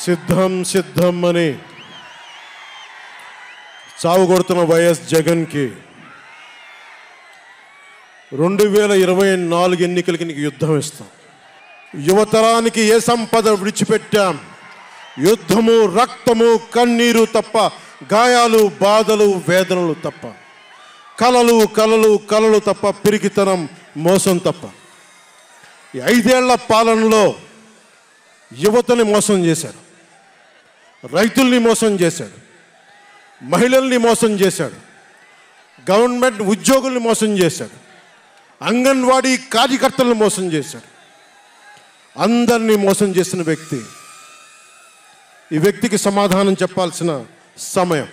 సిద్ధం సిద్ధం అని చావు కొడుతున్న వైఎస్ జగన్కి 2024 ఎన్నికలకి నీకు యుద్ధం ఇస్తాం. యువతరానికి ఏ సంపద విడిచిపెట్టాం? యుద్ధము, రక్తము, కన్నీరు తప్ప, గాయాలు, బాధలు, వేదనలు తప్ప, కలలు కలలు కలలు తప్ప, పిరికితనం, మోసం తప్ప. ఈ 5 ఏళ్ల పాలనలో యువతని మోసం చేశాడు, రైతుల్ని మోసం చేశాడు, మహిళల్ని మోసం చేశాడు, గవర్నమెంట్ ఉద్యోగుల్ని మోసం చేశాడు, అంగన్వాడీ కార్యకర్తలను మోసం చేశాడు. అందరినీ మోసం చేసిన వ్యక్తి. ఈ వ్యక్తికి సమాధానం చెప్పాల్సిన సమయం.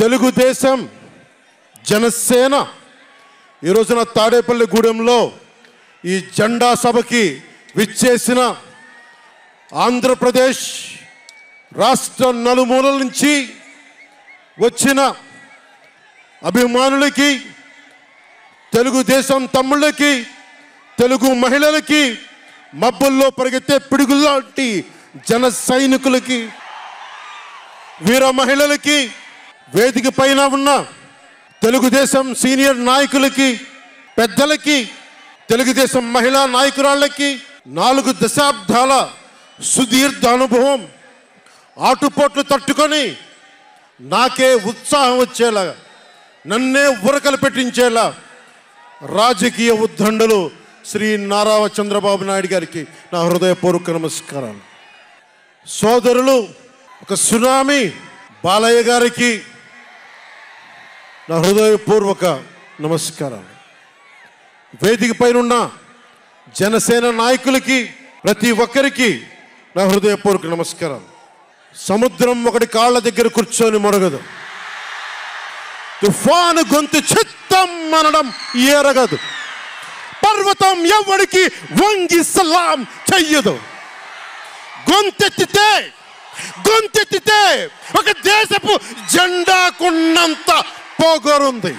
తెలుగుదేశం, జనసేన ఈ రోజున తాడేపల్లిగూడెంలో ఈ జెండా సభకి విచ్చేసిన ఆంధ్రప్రదేశ్ రాష్ట్ర నలుమూలల నుంచి వచ్చిన అభిమానులకి, తెలుగుదేశం తమ్ముళ్ళకి, తెలుగు మహిళలకి, మబ్బుల్లో పరిగెత్తే పిడుగులాంటి జన సైనికులకి, వీర మహిళలకి, వేదిక పైన ఉన్న తెలుగుదేశం సీనియర్ నాయకులకి, పెద్దలకి, తెలుగుదేశం మహిళా నాయకురాళ్ళకి 4 దశాబ్దాల సుదీర్ఘ అనుభవం, ఆటుపోట్లు తట్టుకొని నాకే ఉత్సాహం వచ్చేలా, నన్నే ఉరకలు పెట్టించేలా రాజకీయ ఉద్దండలు శ్రీ నారా చంద్రబాబు నాయుడు గారికి నా హృదయపూర్వక నమస్కారాలు. సోదరులు ఒక సునామీ బాలయ్య గారికి నా హృదయపూర్వక నమస్కారాలు. వేదిక పైన జనసేన నాయకులకి, ప్రతి ఒక్కరికి నా హృదయపూర్వక నమస్కారాలు. సముద్రం ఒకటి కాళ్ళ దగ్గర కూర్చొని మొరగదు, తుఫాను గొంతు చిత్తం అనడం ఎరగదు, పర్వతం ఎవరికి వంగి సలాం చెయ్యదు. గొంతెత్తితే ఒక దేశపు జెండాకున్నంత పొగరుంది.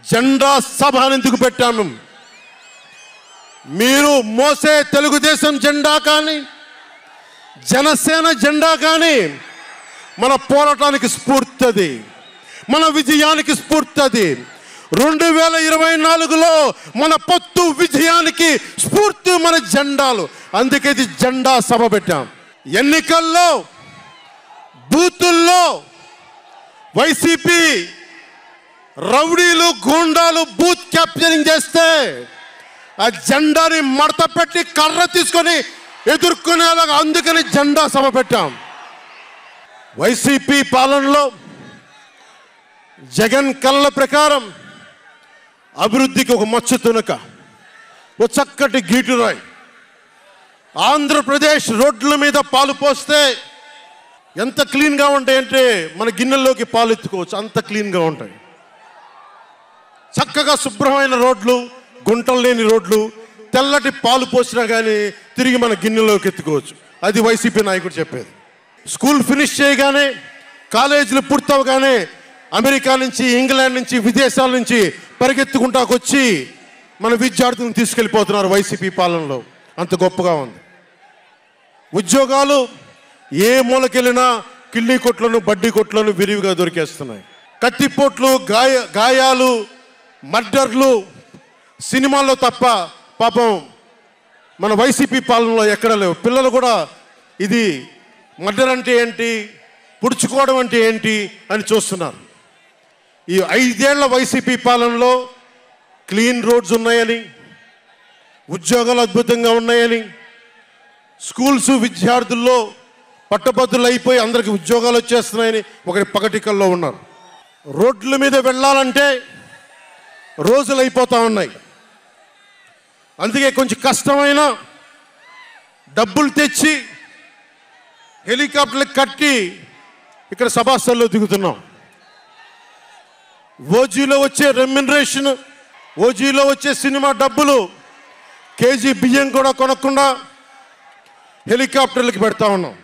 జెండా సభ ఎందుకు పెట్టాము? మీరు మోసే తెలుగుదేశం జెండా కానీ, జనసేన జెండా కానీ మన పోరాటానికి స్ఫూర్తి, మన విజయానికి స్ఫూర్తి. 2024లో మన పొత్తు విజయానికి స్ఫూర్తి మన జెండాలు. అందుకే ఇది జెండా సభ పెట్టాం. ఎన్నికల్లో బూతుల్లో వైసీపీ రౌడీలు, గూండాలు బూత్ క్యాప్చరింగ్ చేస్తే ఆ జెండాని మడత పెట్టి కర్ర తీసుకొని ఎదుర్కొనేలాగా, అందుకని జెండా సభ పెట్టాం. వైసీపీ పాలనలో జగన్ కళ్ళ ప్రకారం అభివృద్ధికి ఒక మచ్చ తునక, ఒక చక్కటి గీటురాయి. ఆంధ్రప్రదేశ్ రోడ్ల మీద పాలు పోస్తే ఎంత క్లీన్గా ఉంటాయంటే మన గిన్నెల్లోకి పాలు ఎత్తుకోవచ్చు, అంత క్లీన్గా ఉంటాయి. చక్కగా శుభ్రమైన రోడ్లు, గుంటలు లేని రోడ్లు, తెల్లటి పాలు పోసినా కానీ తిరిగి మన గిన్నెలోకి ఎత్తుకోవచ్చు. అది వైసీపీ నాయకుడు చెప్పేది. స్కూల్ ఫినిష్ చేయగానే, కాలేజీలు పూర్తవగానే అమెరికా నుంచి, ఇంగ్లాండ్ నుంచి, విదేశాల నుంచి పరిగెత్తుకుంటాకొచ్చి మన విద్యార్థులను తీసుకెళ్ళిపోతున్నారు వైసీపీ పాలనలో. అంత గొప్పగా ఉంది. ఉద్యోగాలు ఏ మూలకెళ్ళినా కిళ్ళీ కొట్లను, బడ్డీ కొట్లను విరివిగా దొరికేస్తున్నాయి. కత్తిపోట్లు, గాయాలు, మర్డర్లు సినిమాల్లో తప్ప పాపం మన వైసీపీ పాలనలో ఎక్కడ లేవు. పిల్లలు కూడా ఇది మర్డర్ అంటే ఏంటి, పుడుచుకోవడం అంటే ఏంటి అని చూస్తున్నారు. ఈ 5 ఏళ్ల వైసీపీ పాలనలో క్లీన్ రోడ్స్ ఉన్నాయని, ఉద్యోగాలు అద్భుతంగా ఉన్నాయని, స్కూల్స్ విద్యార్థుల్లో పట్టభద్రులు అయిపోయి అందరికి ఉద్యోగాలు వచ్చేస్తున్నాయని ఒకటి పగటికల్లో ఉన్నారు. రోడ్ల మీద వెళ్ళాలంటే రోజులు అయిపోతూ ఉన్నాయి. అందుకే కొంచెం కష్టమైన డబ్బులు తెచ్చి హెలికాప్టర్లు కట్టి ఇక్కడ సభాస్థల్లో దిగుతున్నాం. ఓజీలో వచ్చే రెమ్యునరేషన్, ఓజీలో వచ్చే సినిమా డబ్బులు, కేజీ బియ్యం కూడా కొనకుండా హెలికాప్టర్లకి పెడతా ఉన్నాం.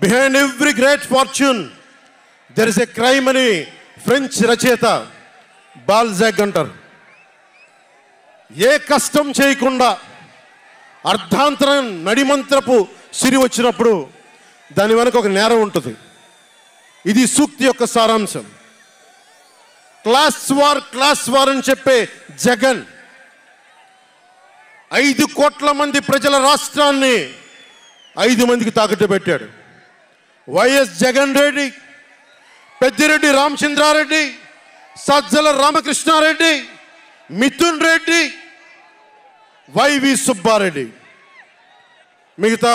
Behind every great fortune there is a crime అని ఫ్రెంచ్ రచయిత బాల్జాక్ అంటారు. ఏ కష్టం చేయకుండా అర్ధాంతరం నడిమంత్రపు సిరి వచ్చినప్పుడు దాని వెనక ఒక నేరం ఉంటుంది. ఇది సూక్తి యొక్క సారాంశం. క్లాస్ వార్ అని చెప్పే జగన్ 5 కోట్ల మంది ప్రజల రాష్ట్రాన్ని 5 మందికి తాకట్టు పెట్టాడు. వైఎస్ జగన్ రెడ్డి, పెద్దిరెడ్డి రామచంద్రారెడ్డి, సజ్జల రామకృష్ణారెడ్డి, మిథున్ రెడ్డి, వైవి సుబ్బారెడ్డి, మిగతా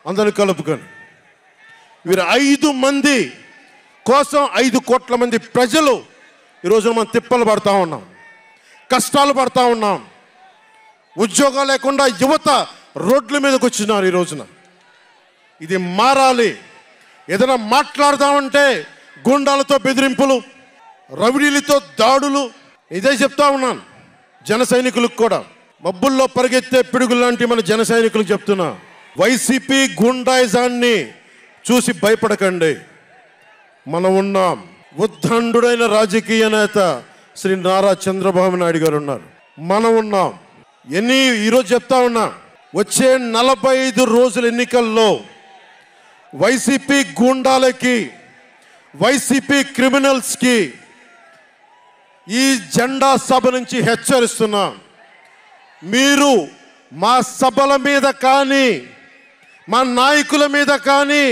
అందరిని కలుపుకొని వీరు 5 మంది కోసం 5 కోట్ల మంది ప్రజలు ఈరోజు మనం తిప్పలు పడతా ఉన్నాం, కష్టాలు పడతా ఉన్నాం. ఉద్యోగాలు లేకుండా యువత రోడ్ల మీదకి వచ్చినారు ఈ రోజున. ఇది మారాలి. ఏదైనా మాట్లాడదామంటే గుండాలతో బెదిరింపులు, రవిడీలతో దాడులు. ఇదే చెప్తా ఉన్నాను జన సైనికులకు కూడా, మబ్బుల్లో పరిగెత్తే పిడుగులు లాంటి మన జన సైనికులకు చెప్తున్నా, వైసీపీ గుండాయిజాన్ని చూసి భయపడకండి. మనం ఉన్నాం. ఉద్దండుడైన రాజకీయ నేత శ్రీ నారా చంద్రబాబు నాయుడు గారు ఉన్నారు. మనం ఉన్నాం. ఈరోజు చెప్తా ఉన్నా, వచ్చే 45 రోజుల ఎన్నికల్లో వైసీపీ గూండాలకి, వైసీపీ క్రిమినల్స్కి ఈ జెండా సభ నుంచి హెచ్చరిస్తున్నా, మీరు మా సభల మీద కానీ, మా నాయకుల మీద కానీ,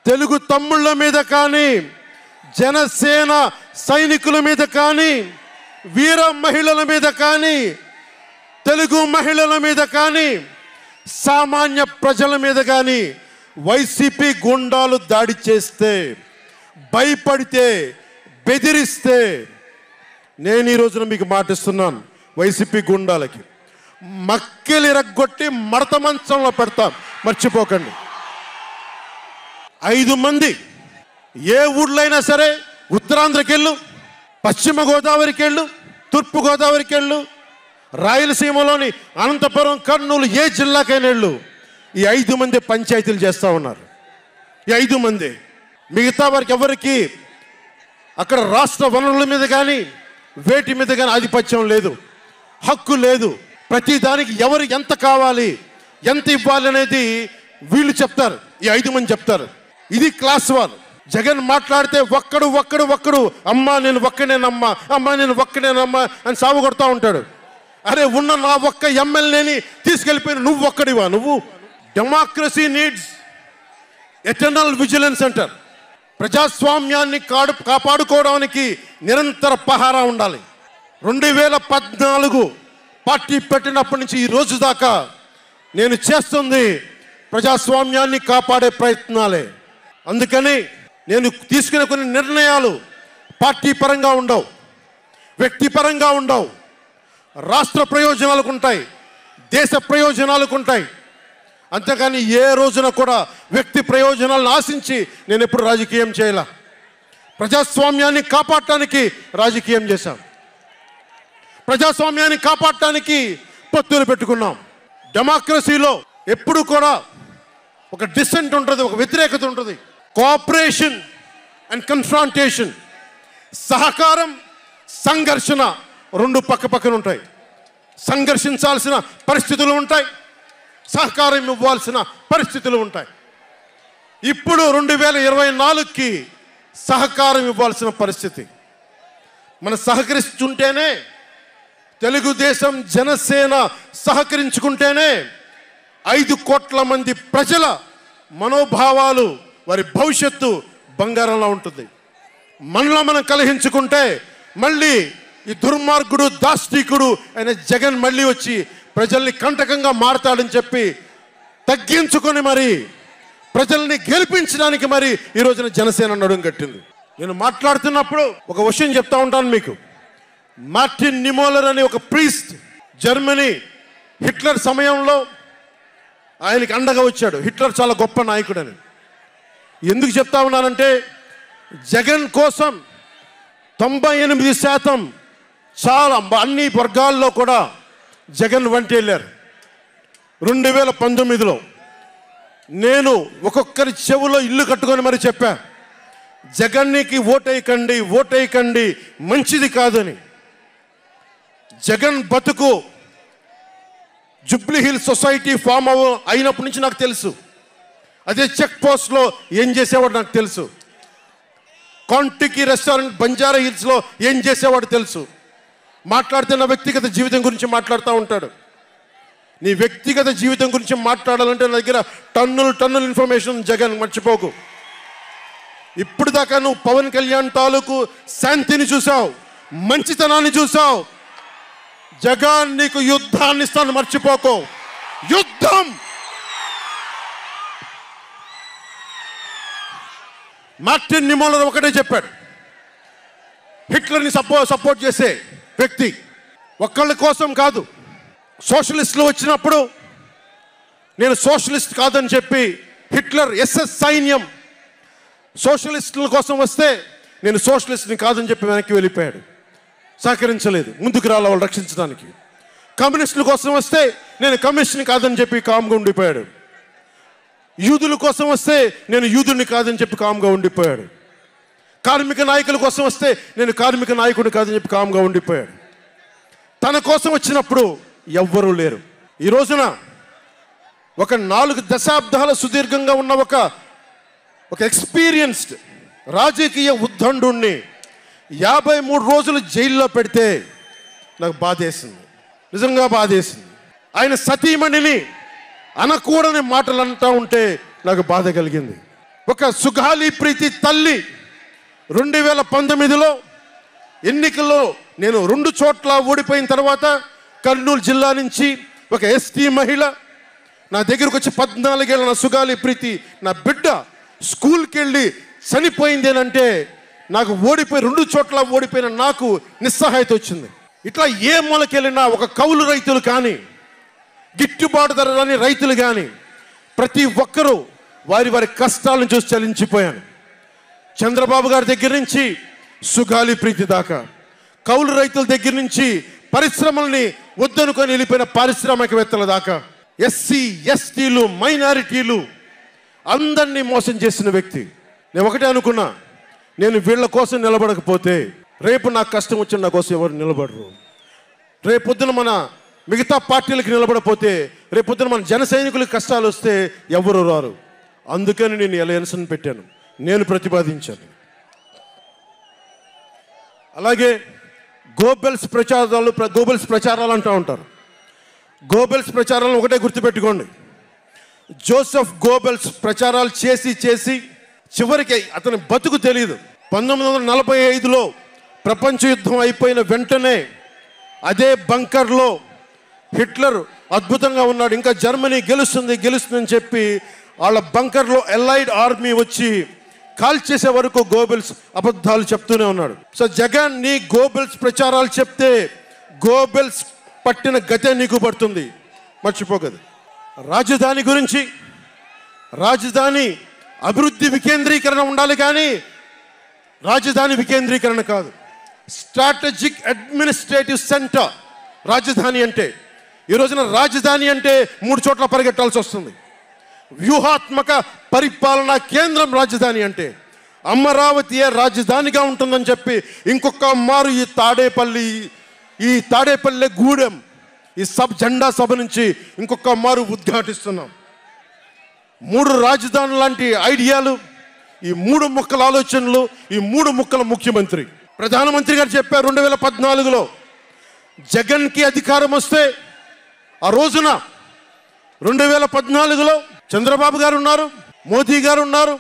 తెలుగు తమ్ముళ్ళ మీద కానీ, జనసేన సైనికుల మీద కానీ, వీర మహిళల మీద కానీ, తెలుగు మహిళల మీద కానీ, సామాన్య ప్రజల మీద కానీ వైసీపీ గుండాలు దాడి చేస్తే, భయపడితే, బెదిరిస్తే నేను ఈ రోజున మీకు మాటిస్తున్నాను, వైసీపీ గుండాలకి మక్కెలు ఇరగ్గొట్టి మడత మంచంలో పెడతాం, మర్చిపోకండి. 5 మంది ఏ ఊళ్ళైనా సరే, ఉత్తరాంధ్రకి వెళ్ళు, పశ్చిమ గోదావరికి వెళ్ళు, తూర్పు గోదావరికి వెళ్ళు, రాయలసీమలోని అనంతపురం, కర్నూలు, ఏ జిల్లాకైనా వెళ్ళు, ఈ 5 మంది పంచాయతీలు చేస్తూ ఉన్నారు. ఈ 5 మంది. మిగతా వారికి ఎవరికి అక్కడ రాష్ట్ర వనరుల మీద కానీ, వేటి మీద కానీ ఆధిపత్యం లేదు, హక్కు లేదు. ప్రతి దానికి ఎవరు ఎంత కావాలి, ఎంత ఇవ్వాలి అనేది వీళ్ళు చెప్తారు, ఈ 5 మంది చెప్తారు. ఇది క్లాస్ వార్. జగన్ మాట్లాడితే ఒక్కడు అమ్మా నేను ఒక్కనేనమ్మా, అమ్మా నేను ఒక్కనేనమ్మా అని సాగు కొడతా ఉంటాడు. అరే ఉన్న నా ఒక్క ఎమ్మెల్యేని తీసుకెళ్ళిపోయిన నువ్వు ఒక్కడివా? నువ్వు డెమోక్రసీ నీడ్స్ ఎటర్నల్ విజిలెన్స్ అంటారు. ప్రజాస్వామ్యాన్ని కాపాడుకోవడానికి నిరంతర పహారా ఉండాలి. 2014 పార్టీ పెట్టినప్పటి నుంచి ఈ రోజు దాకా నేను చేస్తుంది ప్రజాస్వామ్యాన్ని కాపాడే ప్రయత్నాలే. అందుకని నేను తీసుకునే కొన్ని నిర్ణయాలు పార్టీ పరంగా ఉండవు, వ్యక్తిపరంగా ఉండవు, రాష్ట్ర ప్రయోజనాలకు ఉంటాయి, దేశ ప్రయోజనాలకు ఉంటాయి. అంతేకాని ఏ రోజున కూడా వ్యక్తి ప్రయోజనాలను ఆశించి నేను ఎప్పుడు రాజకీయం చేయాల. ప్రజాస్వామ్యాన్ని కాపాడటానికి రాజకీయం చేశాం, ప్రజాస్వామ్యాన్ని కాపాడటానికి పొత్తులు పెట్టుకున్నాం. డెమోక్రసీలో ఎప్పుడు కూడా ఒక డిసెంట్ ఉంటుంది, ఒక వ్యతిరేకత ఉంటుంది. కోఆపరేషన్ అండ్ కన్ఫ్రాంటేషన్, సహకారం, సంఘర్షణ 2 పక్కన ఉంటాయి. సంఘర్షించాల్సిన పరిస్థితులు ఉంటాయి, సహకారం ఇవ్వాల్సిన పరిస్థితులు ఉంటాయి. ఇప్పుడు 2024కి సహకారం ఇవ్వాల్సిన పరిస్థితి. మనం సహకరిస్తుంటేనే, తెలుగుదేశం జనసేన సహకరించుకుంటేనే 5 కోట్ల మంది ప్రజల మనోభావాలు, వారి భవిష్యత్తు బంగారంలా ఉంటుంది. మనలో మనం కలహించుకుంటే మళ్ళీ ఈ దుర్మార్గుడు, దాష్టీకుడు అయిన జగన్ మళ్ళీ వచ్చి ప్రజల్ని కంటకంగా మారతాడని చెప్పి తగ్గించుకొని మరి ప్రజల్ని గెలిపించడానికి మరి ఈ రోజున జనసేన నడుం కట్టింది. నేను మాట్లాడుతున్నప్పుడు ఒక విషయం చెప్తా ఉంటాను మీకు. మార్టిన్ నిమోలర్ అనే ఒక ప్రీస్ట్, జర్మనీ, హిట్లర్ సమయంలో ఆయనకి అండగా వచ్చాడు. హిట్లర్ చాలా గొప్ప నాయకుడని ఎందుకు చెప్తా ఉన్నానంటే, జగన్ కోసం 98% చాలా అన్ని వర్గాల్లో కూడా జగన్ వెంట వెళ్ళారు. 2019లో నేను ఒక్కొక్కరి చెవులో ఇల్లు కట్టుకొని మరి చెప్పా, జగన్కి ఓటేయకండి, ఓటేయకండి, మంచిది కాదని. జగన్ బతుకు జూబ్లీ హిల్స్ సొసైటీ ఫామ్ అయినప్పటి నుంచి నాకు తెలుసు. అదే చెక్ పోస్ట్లో ఏం చేసేవాడు నాకు తెలుసు. కాంటికి రెస్టారెంట్ బంజారా హిల్స్లో ఏం చేసేవాడు తెలుసు. మాట్లాడితే నా వ్యక్తిగత జీవితం గురించి మాట్లాడుతూ ఉంటాడు. నీ వ్యక్తిగత జీవితం గురించి మాట్లాడాలంటే నా దగ్గర టన్నుల ఇన్ఫర్మేషన్ జగన్, మర్చిపోకు. ఇప్పుడు దాకా నువ్వు పవన్ కళ్యాణ్ తాలూకు శాంతిని చూసావు, మంచితనాన్ని చూసావు. జగన్ నీకు యుద్ధాన్ని ఇస్తాను, మర్చిపోకు. యుద్ధం. మార్టిన్ నిమోలర్ ఒకటే చెప్పాడు, హిట్లర్ని సపోర్ట్ చేసే వ్యక్తి ఒక్కళ్ళ కోసం కాదు. సోషలిస్టులు వచ్చినప్పుడు నేను సోషలిస్ట్ కాదని చెప్పి హిట్లర్ ఎస్ఎస్ సైన్యం సోషలిస్టుల కోసం వస్తే నేను సోషలిస్ట్ని కాదని చెప్పి వెనక్కి వెళ్ళిపోయాడు. సహకరించలేదు, ముందుకు రాల వాళ్ళు రక్షించడానికి. కమ్యూనిస్టుల కోసం వస్తే నేను కమ్యూనిస్ట్ని కాదని చెప్పి కామ్గా ఉండిపోయాడు. యూదుల కోసం వస్తే నేను యూదుని కాదని చెప్పి కామ్గా ఉండిపోయాడు. కార్మిక నాయకుల కోసం వస్తే నేను కార్మిక నాయకుడిని కాదని చెప్పి కామ్గా ఉండిపోయాడు. తన కోసం వచ్చినప్పుడు ఎవ్వరూ లేరు. ఈ రోజున ఒక 4 దశాబ్దాల సుదీర్ఘంగా ఉన్న ఒక ఎక్స్పీరియన్స్డ్ రాజకీయ ఉద్దండుణ్ణి 53 రోజులు జైల్లో పెడితే నాకు బాధేసింది, నిజంగా బాధేసింది. ఆయన సతీమణిని అనకూడని మాటలు అంటూ ఉంటే నాకు బాధ కలిగింది. ఒక సుగాలి ప్రీతి తల్లి 2019లో ఎన్నికల్లో నేను 2 చోట్ల ఓడిపోయిన తర్వాత కర్నూలు జిల్లా నుంచి ఒక ఎస్టీ మహిళ నా దగ్గరకు వచ్చి 14 ఏళ్ళ నా సుగాలి ప్రీతి నా బిడ్డ స్కూల్కి వెళ్ళి చనిపోయిందేనంటే నాకు 2 చోట్ల ఓడిపోయిన నాకు నిస్సహాయత వచ్చింది. ఇట్లా ఏ మూలకెళ్ళినా ఒక కౌలు రైతులు కానీ, గిట్టుబాటు ధర రాని రైతులు కానీ ప్రతి ఒక్కరూ వారి కష్టాలను చూసి చలించిపోయాను. చంద్రబాబు గారి దగ్గర నుంచి సుగాలి ప్రీతి దాకా, కౌలు రైతుల దగ్గర నుంచి పరిశ్రమల్ని వద్దనుకొని వెళ్ళిపోయిన పారిశ్రామికవేత్తల దాకా, ఎస్సీ ఎస్టీలు మైనారిటీలు అందరినీ మోసం చేసిన వ్యక్తి. నేను ఒకటే అనుకున్నా, నేను వీళ్ళ కోసం నిలబడకపోతే రేపు నాకు కష్టం వచ్చిన నా కోసం ఎవరు నిలబడరు. రేపొద్దున మన మిగతా పార్టీలకు నిలబడపోతే రేపొద్దున మన జన సైనికులకు కష్టాలు వస్తే ఎవరు రారు. అందుకని నేను అలయన్స్ని పెట్టాను, నేను ప్రతిపాదించాను. అలాగే గోబెల్స్ ప్రచారాలు అంటూ ఉంటారు. గోబెల్స్ ప్రచారాలను ఒకటే గుర్తుపెట్టుకోండి, జోసెఫ్ గోబెల్స్ ప్రచారాలు చేసి చివరికి అతని బతుకు తెలియదు. 1945లో ప్రపంచ యుద్ధం అయిపోయిన వెంటనే అదే బంకర్లో హిట్లర్ అద్భుతంగా ఉన్నాడు, ఇంకా జర్మనీ గెలుస్తుందని చెప్పి వాళ్ళ బంకర్లో ఎలైడ్ ఆర్మీ వచ్చి కాల్ చేసే వరకు గోబెల్స్ అబద్ధాలు చెప్తూనే ఉన్నాడు. సో జగన్ నీ గోబెల్స్ ప్రచారాలు చెప్తే గోబెల్స్ పట్టిన గతే నీకు పడుతుంది, మర్చిపోకదు. రాజధాని గురించి, రాజధాని అభివృద్ధి వికేంద్రీకరణ ఉండాలి కానీ రాజధాని వికేంద్రీకరణ కాదు. స్ట్రాటజిక్ అడ్మినిస్ట్రేటివ్ సెంటర్ రాజధాని అంటే. ఈ రోజున రాజధాని అంటే 3 చోట్ల పరిగెట్టాల్సి వస్తుంది. వ్యూహాత్మక పరిపాలనా కేంద్రం రాజధాని అంటే. అమరావతియే రాజధానిగా ఉంటుందని చెప్పి ఇంకొక మారు ఈ తాడేపల్లి గూడెం ఈ జెండా సభ నుంచి ఇంకొక మారు ఉద్ఘాటిస్తున్నాం. 3 రాజధానులు లాంటి ఐడియాలు, ఈ 3 ముక్కల ఆలోచనలు, ఈ 3 ముక్కల ముఖ్యమంత్రి. ప్రధానమంత్రి గారు చెప్పారు 2014లో జగన్కి అధికారం వస్తే, ఆ రోజున 2014లో చంద్రబాబు గారు ఉన్నారు, మోదీ గారు ఉన్నారు,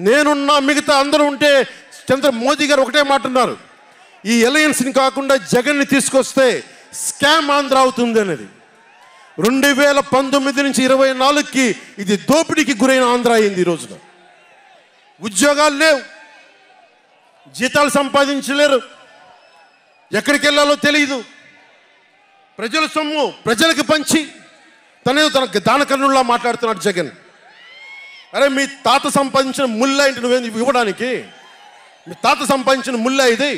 నేనున్నా, మిగతా అందరూ ఉంటే మోదీ గారు ఒకటే మాట ఉన్నారు, ఈ అలయన్స్ని కాకుండా జగన్ని తీసుకొస్తే స్కామ్ ఆంధ్ర అవుతుంది అనేది. 2019 నుంచి 24కి ఇది దోపిడీకి గురైన ఆంధ్ర అయింది. ఈ రోజున ఉద్యోగాలు లేవు, జీతాలు సంపాదించలేరు, ఎక్కడికి వెళ్ళాలో తెలియదు. ప్రజల సొమ్ము ప్రజలకు పంచి తన దానకర్ణుల్లా మాట్లాడుతున్నాడు జగన్. అరే మీ తాత సంపాదించిన ముల్ల ఏంటి నువ్వేంది ఇవ్వడానికి? మీ తాత సంపాదించిన ముల్ల ఇది.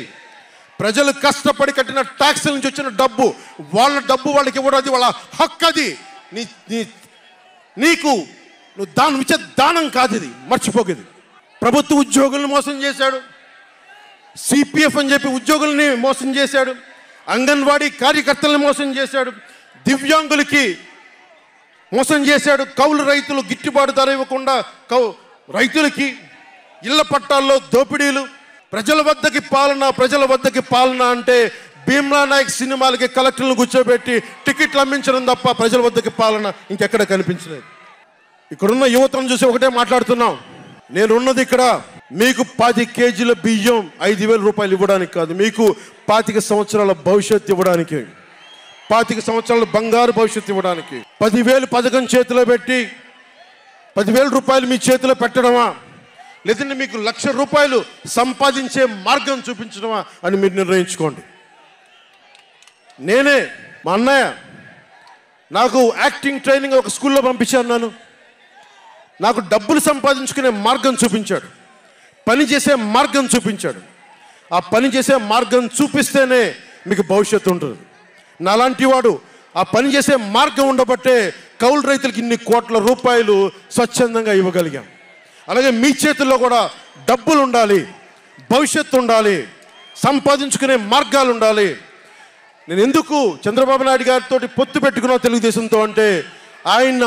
ప్రజలు కష్టపడి కట్టిన ట్యాక్సుల నుంచి వచ్చిన డబ్బు, వాళ్ళ డబ్బు వాళ్ళకి ఇవ్వడం, అది వాళ్ళ హక్కు. అది నీకు నువ్వు దానం ఇచ్చే దానం కాదు, ఇది మర్చిపోకేది. ప్రభుత్వ ఉద్యోగులను మోసం చేశాడు, సిపిఎఫ్ అని చెప్పి ఉద్యోగుల్ని మోసం చేశాడు, అంగన్వాడీ కార్యకర్తలను మోసం చేశాడు, దివ్యాంగులకి మోసం చేశాడు, కౌలు రైతులు గిట్టుబాటు ధర ఇవ్వకుండా రైతులకి ఇళ్ల పట్టాల్లో దోపిడీలు, ప్రజల వద్దకి పాలన అంటే భీమ్లా నాయక్ సినిమాలకి కలెక్టర్లను కూర్చోబెట్టి టికెట్లు అమ్మించడం తప్ప ప్రజల వద్దకి పాలన ఇంకెక్కడ కనిపించలేదు. ఇక్కడున్న యువతను చూసి ఒకటే మాట్లాడుతున్నాం, నేనున్నది ఇక్కడ మీకు 10 కేజీల బియ్యం 5,000 రూపాయలు ఇవ్వడానికి కాదు, మీకు 25 సంవత్సరాల భవిష్యత్తు ఇవ్వడానికి, 25 సంవత్సరాల బంగారు భవిష్యత్తు ఇవ్వడానికి. 10,000 పథకం చేతిలో పెట్టి 10,000 రూపాయలు మీ చేతిలో పెట్టడమా, లేదంటే మీకు 1,00,000 రూపాయలు సంపాదించే మార్గం చూపించడమా అని మీరు నిర్ణయించుకోండి. నేనే మా అన్నయ్య నాకు యాక్టింగ్ ట్రైనింగ్ ఒక స్కూల్లో పంపించాను. నాకు డబ్బులు సంపాదించుకునే మార్గం చూపించాడు, పని చేసే మార్గం చూపించాడు. ఆ పని చేసే మార్గం చూపిస్తేనే మీకు భవిష్యత్తు ఉంటుంది. నాలాంటి వాడు ఆ పని చేసే మార్గం ఉండబట్టే కౌలు రైతులకి ఇన్ని కోట్ల రూపాయలు స్వచ్ఛందంగా ఇవ్వగలిగాం. అలాగే మీ చేతుల్లో కూడా డబ్బులు ఉండాలి, భవిష్యత్తు ఉండాలి, సంపాదించుకునే మార్గాలు ఉండాలి. నేను ఎందుకు చంద్రబాబు నాయుడు గారితో పొత్తు పెట్టుకున్నా తెలుగుదేశంతో అంటే, ఆయన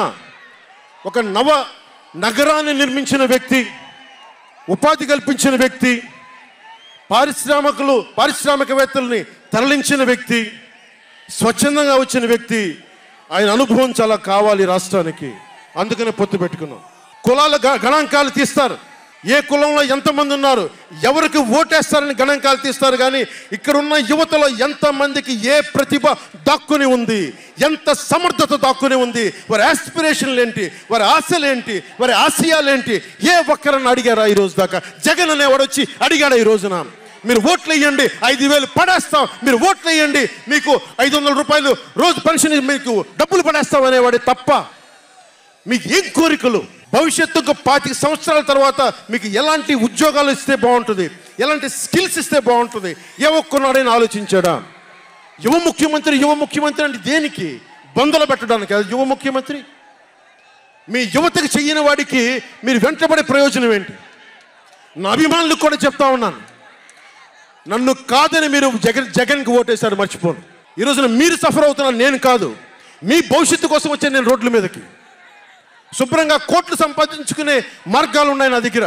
ఒక నగరాన్ని నిర్మించిన వ్యక్తి, ఉపాధి కల్పించిన వ్యక్తి, పారిశ్రామికవేత్తల్ని తరలించిన వ్యక్తి, స్వచ్ఛందంగా వచ్చిన వ్యక్తి. ఆయన అనుభవం చాలా కావాలి రాష్ట్రానికి, అందుకనే పొత్తు పెట్టుకున్నాం. కులాల గణాంకాలు తీస్తారు, ఏ కులంలో ఎంతమంది ఉన్నారు, ఎవరికి ఓటేస్తారని గణాంకాలు తీస్తారు. కానీ ఇక్కడున్న యువతలో ఎంతమందికి ఏ ప్రతిభ దాక్కుని ఉంది, ఎంత సమర్థత దాక్కుని ఉంది, వారి ఆస్పిరేషన్లు ఏంటి, వారి ఆశలు ఏంటి, వారి ఆశయాలేంటి, ఏ ఒక్కరన్నా అడిగారా ఈరోజు దాకా? జగన్ అనేవాడు వచ్చి అడిగాడు ఈ రోజున, మీరు ఓట్లు వేయండి 5,000 పడేస్తాం, మీరు ఓట్లు వేయండి మీకు 500 రూపాయలు రోజు పెన్షన్ మీకు డబ్బులు పడేస్తాం అనేవాడే తప్ప మీకు ఏం కోరికలు? భవిష్యత్తుకు 25 సంవత్సరాల తర్వాత మీకు ఎలాంటి ఉద్యోగాలు ఇస్తే బాగుంటుంది, ఎలాంటి స్కిల్స్ ఇస్తే బాగుంటుంది, ఏ ఒక్కనాడైనా ఆలోచించాడా? యువ ముఖ్యమంత్రి అంటే దేనికి? బంధులు పెట్టడానికి అది యువ ముఖ్యమంత్రి? మీ యువతకు చెయ్యని వాడికి మీరు వెంటబడే ప్రయోజనం ఏంటి? నా అభిమానులకు కూడా చెప్తా ఉన్నాను, నన్ను కాదని మీరు జగన్కి ఓటేశారు మర్చిపోను. ఈరోజున మీరు సఫర్ అవుతున్నారు, నేను కాదు. మీ భవిష్యత్తు కోసం వచ్చాను నేను రోడ్ల మీదకి. శుభ్రంగా కోట్లు సంపాదించుకునే మార్గాలు ఉన్నాయి నా దగ్గర,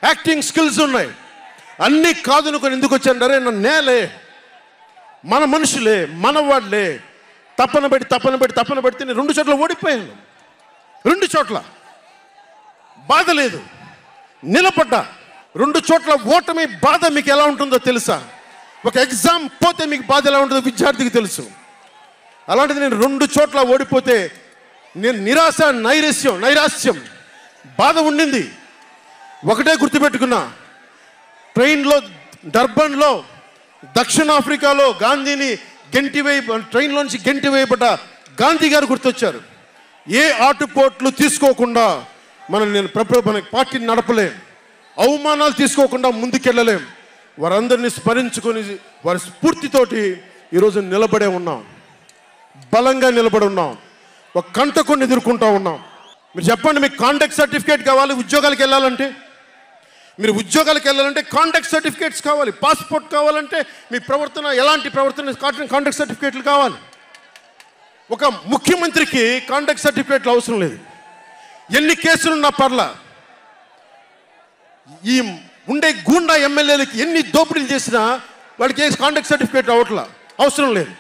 యాక్టింగ్ స్కిల్స్ ఉన్నాయి. అన్నీ కాదనుకొని ఎందుకు వచ్చాను? అరే నేలే, మన మనుషులే, మన వాళ్ళే, తప్పన పెడితే నేను 2 చోట్ల ఓడిపోయాను. 2 చోట్ల బాధ లేదు, నిలబడ్డా. 2 చోట్ల ఓటమి బాధ మీకు ఎలా ఉంటుందో తెలుసా? ఒక ఎగ్జామ్ పోతే మీకు బాధ ఎలా ఉంటుందో విద్యార్థికి తెలుసు. అలాంటిది నేను 2 చోట్ల ఓడిపోతే నేను నిరాశ, నైరాశ్యం, బాధ ఉండింది. ఒకటే గుర్తుపెట్టుకున్నా, డర్బన్లో దక్షిణాఫ్రికాలో గాంధీని ట్రైన్లోంచి గెంటి వేయబడ్డ గాంధీ గారు గుర్తొచ్చారు. ఏ ఆటుపోట్లు తీసుకోకుండా మన పార్టీని నడపలేం, అవమానాలు తీసుకోకుండా ముందుకెళ్ళలేం. వారందరినీ స్మరించుకొని వారి స్ఫూర్తితోటి ఈరోజు నిలబడే ఉన్నాం, బలంగా నిలబడి ఉన్నాం, ఒక కంటకుని ఎదుర్కొంటూ ఉన్నాం. మీరు చెప్పండి, మీకు కాంటాక్ట్ సర్టిఫికేట్ కావాలి ఉద్యోగాలకు వెళ్ళాలంటే? మీరు ఉద్యోగాలకు వెళ్ళాలంటే కాంటాక్ట్ సర్టిఫికేట్స్ కావాలి, పాస్పోర్ట్ కావాలంటే మీ ప్రవర్తన ఎలాంటి ప్రవర్తన కాంటాక్ట్ సర్టిఫికేట్లు కావాలి. ఒక ముఖ్యమంత్రికి కాంటాక్ట్ సర్టిఫికేట్లు అవసరం లేదు. ఎన్ని కేసులున్నా పర్లా, ఈ ఉండే గూండా ఎమ్మెల్యేలకి ఎన్ని దోపిడీలు చేసినా వాళ్ళకి కాంటాక్ట్ సర్టిఫికేట్ అవసరం లేదు.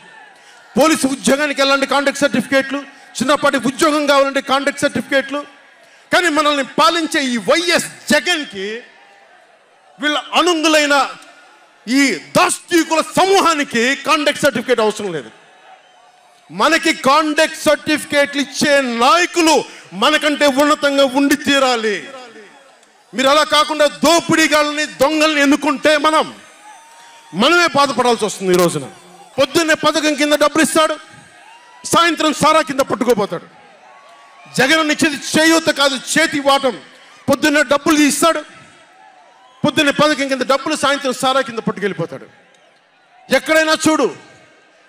పోలీసు ఉద్యోగానికి వెళ్ళాలంటే కాంటాక్ట్ సర్టిఫికేట్లు, చిన్నపాటి ఉద్యోగం కావాలంటే కాంటాక్ట్ సర్టిఫికేట్లు. కానీ మనల్ని పాలించే ఈ వైఎస్ జగన్కి, వీళ్ళ అనుంగులైన ఈ దాష్టీకుల సమూహానికి కాంటాక్ట్ సర్టిఫికేట్ అవసరం లేదు. మనకి కాంటాక్ట్ సర్టిఫికేట్లు ఇచ్చే నాయకులు మనకంటే ఉన్నతంగా ఉండి తీరాలి. మీరు అలా కాకుండా దోపిడీగాళ్ళని, దొంగల్ని ఎన్నుకుంటే మనమే బాధపడాల్సి వస్తుంది. ఈ రోజున పొద్దున్నే పథకం కింద డబ్బులు ఇస్తాడు, సాయంత్రం సారా కింద పట్టుకోపోతాడు. జగన్ ఇచ్చేది చేయూత కాదు, చేతి వాటం. పొద్దున్నే డబ్బులు ఇస్తాడు, పొద్దున్నే పథకం కింద డబ్బులు, సాయంత్రం సారా కింద పట్టుకెళ్ళిపోతాడు. ఎక్కడైనా చూడు,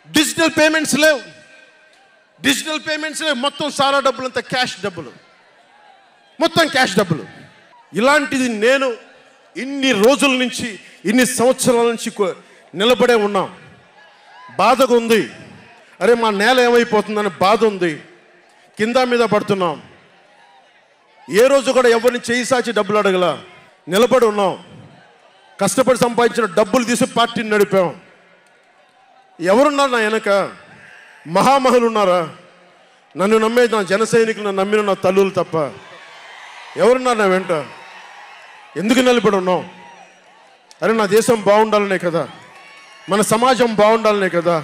డిజిటల్ పేమెంట్స్ లేవు, మొత్తం సారా డబ్బులంతా క్యాష్ డబ్బులు, మొత్తం క్యాష్ డబ్బులు. ఇలాంటిది నేను ఇన్ని రోజుల నుంచి, ఇన్ని సంవత్సరాల నుంచి నిలబడే ఉన్నాం. బాధగా ఉంది. అరే మా నేల ఏమైపోతుందని బాధ ఉంది. కింద మీద పడుతున్నాం. ఏ రోజు కూడా ఎవరిని చేయి సాచి డబ్బులు అడగల. నిలబడి ఉన్నాం. కష్టపడి సంపాదించిన డబ్బులు తీసి పార్టీని నడిపాం. ఎవరున్నారు నా వెనక? మహామహులు ఉన్నారా? నన్ను నమ్మే నా జన సైనికులు, నన్ను నమ్మిన నా తల్లులు తప్ప ఎవరున్నారు నా వెంట? ఎందుకు నిలబడి ఉన్నాం? అరే నా దేశం బాగుండాలనే కదా, మన సమాజం బాగుండాలనే కదా,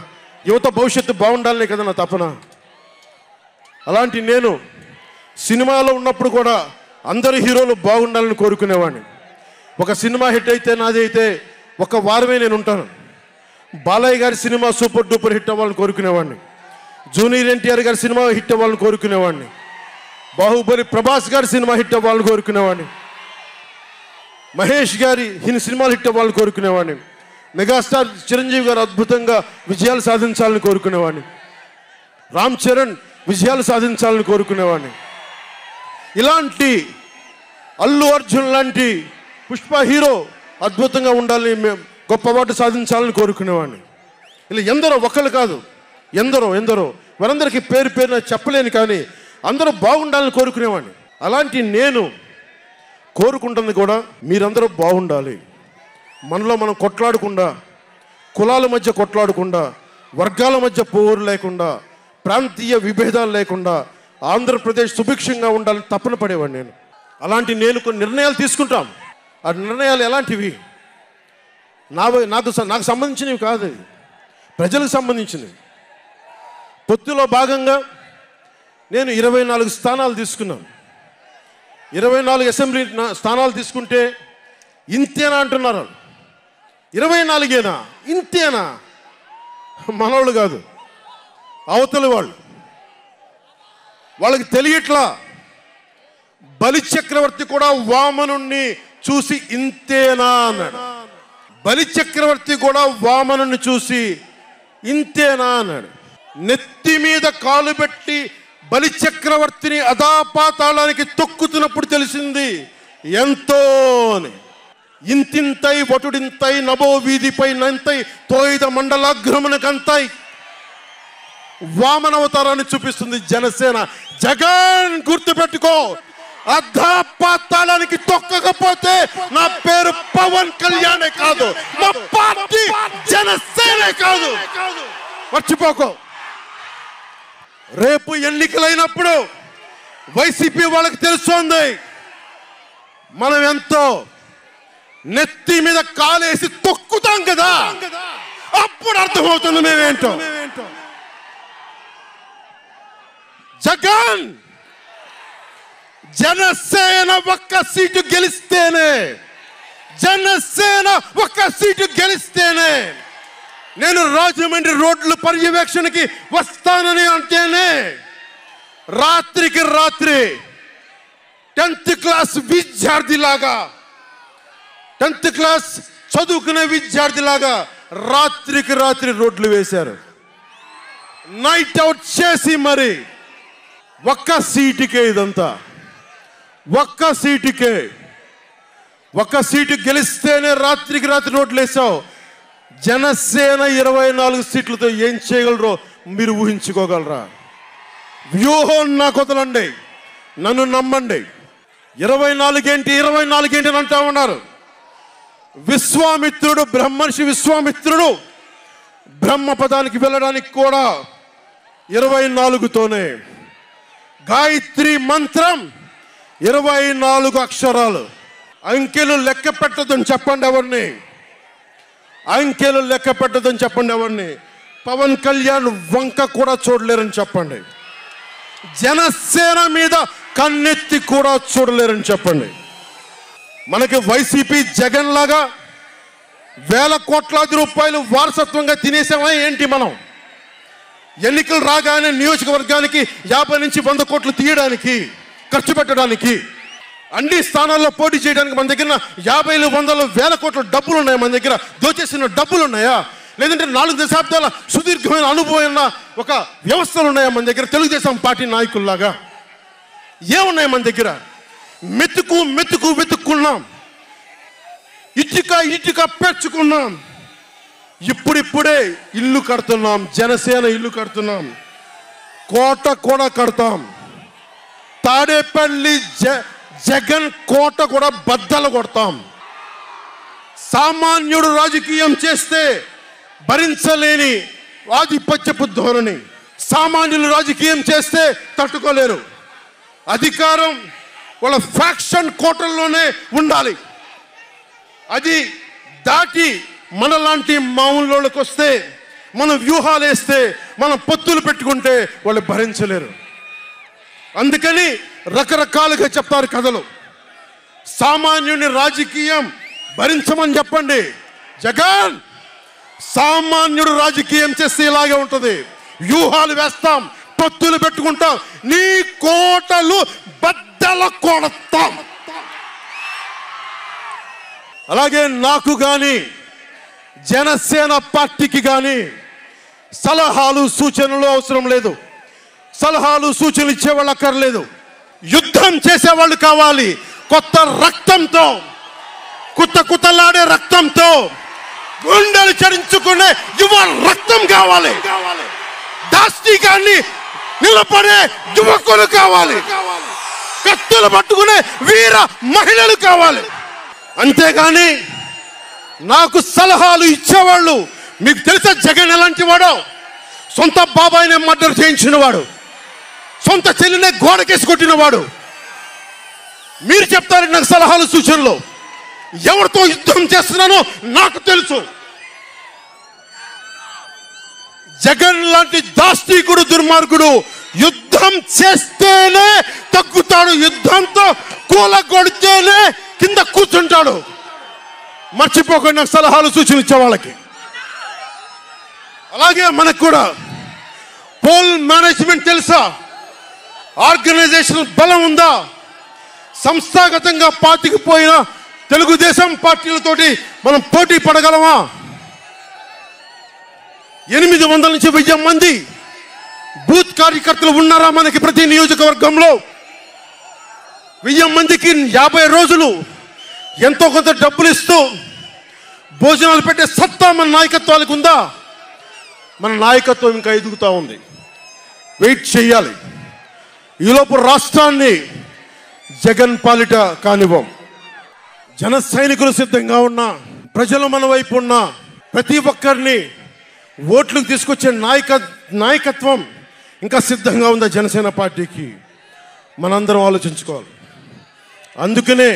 యువత భవిష్యత్తు బాగుండాలనే కదా నా తపన. అలాంటి నేను సినిమాలో ఉన్నప్పుడు కూడా అందరు హీరోలు బాగుండాలని కోరుకునేవాడిని. ఒక సినిమా హిట్ అయితే నాది అయితే ఒక వారమే నేను ఉంటాను. బాలయ్య గారి సినిమా సూపర్ డూపర్ హిట్ అవ్వాలని కోరుకునేవాడిని. జూనియర్ ఎన్టీఆర్ గారి సినిమా హిట్ అవ్వాలని కోరుకునేవాడిని. బాహుబలి ప్రభాస్ గారి సినిమా హిట్ అవ్వాలని కోరుకునేవాడిని. మహేష్ గారి సినిమాలు హిట్ అవ్వాలని కోరుకునేవాడిని. మెగాస్టార్ చిరంజీవి గారు అద్భుతంగా విజయాలు సాధించాలని కోరుకునేవాడిని. రామ్ చరణ్ విజయాలు సాధించాలని కోరుకునేవాడిని. ఇలాంటి అల్లు అర్జున్ లాంటి పుష్ప హీరో అద్భుతంగా ఉండాలని, గొప్ప అవార్డు సాధించాలని కోరుకునేవాడిని. ఇలా ఎందరో, ఒక్కళ్ళు కాదు, ఎందరో వారందరికీ పేరు పేరున చెప్పలేను, కానీ అందరూ బాగుండాలని కోరుకునేవాడిని. అలాంటి నేను కోరుకుంటుంది కూడా మీరందరూ బాగుండాలి. మనలో మనం కొట్లాడకుండా, కులాల మధ్య కొట్లాడకుండా, వర్గాల మధ్య పోరు లేకుండా, ప్రాంతీయ విభేదాలు లేకుండా ఆంధ్రప్రదేశ్ సుభిక్షంగా ఉండాలని తపన పడేవాడిని నేను. అలాంటి నేను కొన్ని నిర్ణయాలు తీసుకుంటాం. ఆ నిర్ణయాలు ఎలాంటివి? నాకు సంబంధించినవి కాదు, ప్రజలకు సంబంధించినవి. పొత్తులో భాగంగా నేను 24 స్థానాలు తీసుకున్నాను. 24 అసెంబ్లీ స్థానాలు తీసుకుంటే ఇంతేనా అంటున్నారు. 24ఏనా? ఇంతేనా? మనోళ్ళు కాదు, అవతలి వాళ్ళకి తెలియట్లా. బలిచక్రవర్తి కూడా వామనుణ్ణి చూసి ఇంతేనా అన్నాడు. బలిచక్రవర్తి కూడా వామనుణ్ణి చూసి ఇంతేనా అన్నాడు. నెత్తి మీద కాలు పెట్టి బలిచక్రవర్తిని అధాపాతాళానికి తొక్కుతున్నప్పుడు తెలిసింది ఎంతో అని. ఇంతింతై వటుడింతై నభో వీధిపై నంతై తోయిద మండలాగ్రమునకంతై వామనవతారాన్ని చూపిస్తుంది జనసేన. జగన్ గుర్తుపెట్టుకో, అధాపాతాళానికి తొక్కకపోతే నా పేరు పవన్ కళ్యాణే కాదు, మా పార్టీ జనసేనే కాదు, మర్చిపోకో. రేపు ఎన్నికలైనప్పుడు వైసీపీ వాళ్ళకి తెలుస్తోంది మనం ఎంతో. నెత్తి మీద కాలేసి తొక్కుతాం కదా, అప్పుడు అర్థమవుతుంది మేమేంటో. జగన్ జనసేన ఒక్క సీటు గెలిస్తేనే, జనసేన ఒక్క సీటు గెలిస్తేనే నేను రాజమండ్రి రోడ్ల పర్యవేక్షణకి వస్తానని అంటేనే రాత్రికి రాత్రి 10th క్లాస్ విద్యార్థిలాగా, 10th క్లాస్ చదువుకునే విద్యార్థిలాగా రాత్రికి రాత్రి రోడ్లు వేశారు. నైట్ అవుట్ చేసి మరి ఒక్క సీటుకే ఇదంతా. ఒక్క సీటు గెలిస్తేనే రాత్రికి రాత్రి రోడ్లు వేసావు. జనసేన 24 సీట్లతో ఏం చేయగలరో మీరు ఊహించుకోగలరా? వ్యూహం నాకు వదలండి, నన్ను నమ్మండి. 24 ఏంటి అని అంటా ఉన్నారు. విశ్వామిత్రుడు, బ్రహ్మర్షి విశ్వామిత్రుడు బ్రహ్మపదానికి వెళ్ళడానికి కూడా 24తోనే. గాయత్రి మంత్రం 24 అక్షరాలు. అంకెలు లెక్క పెట్టదని చెప్పండి ఎవరిని, అంకెలు లెక్క పెట్టదని చెప్పండి ఎవరిని. పవన్ కళ్యాణ్ వంక కూడా చూడలేరని చెప్పండి. జనసేన మీద కన్నెత్తి కూడా చూడలేరని చెప్పండి. మనకి వైసీపీ జగన్ లాగా వేల కోట్లాది రూపాయలు వారసత్వంగా తినేసామా ఏంటి? మనం ఎన్నికలు రాగానే నియోజకవర్గానికి 50 నుంచి 100 కోట్లు తీయడానికి, ఖర్చు పెట్టడానికి, అన్ని స్థానాల్లో పోటీ చేయడానికి మన దగ్గర 50, 100, 1000 కోట్ల డబ్బులు ఉన్నాయా? మన దగ్గర దోచేసిన డబ్బులు ఉన్నాయా? లేదంటే 4 దశాబ్దాల సుదీర్ఘమైన అనుభవం ఉన్న ఒక వ్యవస్థలు ఉన్నాయా మన దగ్గర? తెలుగుదేశం పార్టీ నాయకుల్లాగా ఏమున్నాయి మన దగ్గర? వెతుక్కున్నాం, ఇటుక పేర్చుకున్నాం. ఇప్పుడిప్పుడే ఇల్లు కడుతున్నాం, జనసేన ఇల్లు కడుతున్నాం, కోట కూడా కడతాం. తాడేపల్లి జగన్ కోట కూడా బద్దలు కొడతాం. సామాన్యుడు రాజకీయం చేస్తే భరించలేని ఆధిపత్యపు ధోరణి, సామాన్యులు రాజకీయం చేస్తే తట్టుకోలేరు. అధికారం వాళ్ళ ఫ్యాక్షన్ కోటల్లోనే ఉండాలి. అది దాటి మనలాంటి మామూలులోకి వస్తే, మనం వ్యూహాలు వేస్తే, మనం పొత్తులు పెట్టుకుంటే వాళ్ళు భరించలేరు. అందుకని రకరకాలుగా చెప్తారు కథలు. సామాన్యుని రాజకీయం భరించమని చెప్పండి. జగన్ సామాన్యుడు రాజకీయం చేస్తే ఇలాగే ఉంటుంది. వ్యూహాలు వేస్తాం, పొత్తులు పెట్టుకుంటాం, నీ కోటలు బద్దలు కొడతాం. అలాగే నాకు కానీ జనసేన పార్టీకి కానీ సలహాలు సూచనలు అవసరం లేదు. సలహాలు సూచనలు ఇచ్చేవాళ్ళు అక్కర్లేదు. యుద్ధం చేసేవాళ్ళు కావాలి. కొత్త రక్తంతో, కుతకుతలాడే రక్తంతో, గుండెలు చరించుకునే యువ రక్తం కావాలి. దాష్టికాన్ని నిలబడే యువకులు కావాలి. కత్తులు పట్టుకునే వీర మహిళలు కావాలి. అంతేగాని నాకు సలహాలు ఇచ్చేవాళ్ళు, మీకు తెలుసా జగన్ ఎలాంటి వాడో? సొంత బాబాయినే మర్డర్ చేయించిన వాడు, సొంత చెల్లినే గోడకేసి కొట్టినవాడు. మీరు చెప్తారు నాకు సలహాలు సూచనలు. ఎవరితో యుద్ధం చేస్తున్నానో నాకు తెలుసు. జగన్ లాంటి దాష్టీకుడు, దుర్మార్గుడు యుద్ధం చేస్తేనే తగ్గుతాడు. యుద్ధంతో కూలగొడితేనే కింద కూర్చుంటాడు. మర్చిపోకుండా నాకు సలహాలు సూచనలు ఇచ్చే వాళ్ళకి. అలాగే మనకు కూడా పోల్ మేనేజ్మెంట్ తెలుసా? ఆర్గనైజేషన్ బలం ఉందా? సంస్థాగతంగా పాతికిపోయిన తెలుగుదేశం పార్టీలతోటి మనం పోటీ పడగలమా? 800 నుంచి 1000 మంది బూత్ కార్యకర్తలు ఉన్నారా మనకి ప్రతి నియోజకవర్గంలో? 1000 మందికి 50 రోజులు ఎంతో కొంత డబ్బులు ఇస్తూ భోజనాలు పెట్టే సత్తా మన నాయకత్వానికి ఉందా? మన నాయకత్వం ఇంకా ఎదుగుతూ ఉంది. వెయిట్ చేయాలి. ఈలోపు రాష్ట్రాన్ని జగన్ పాలిట కానివ్వం. జన సైనికులు సిద్ధంగా ఉన్నా, ప్రజలు మన వైపు ఉన్నా, ప్రతి ఒక్కరిని ఓట్లకు తీసుకొచ్చే నాయకత్వం ఇంకా సిద్ధంగా ఉందా జనసేన పార్టీకి? మనందరం ఆలోచించుకోవాలి. అందుకనే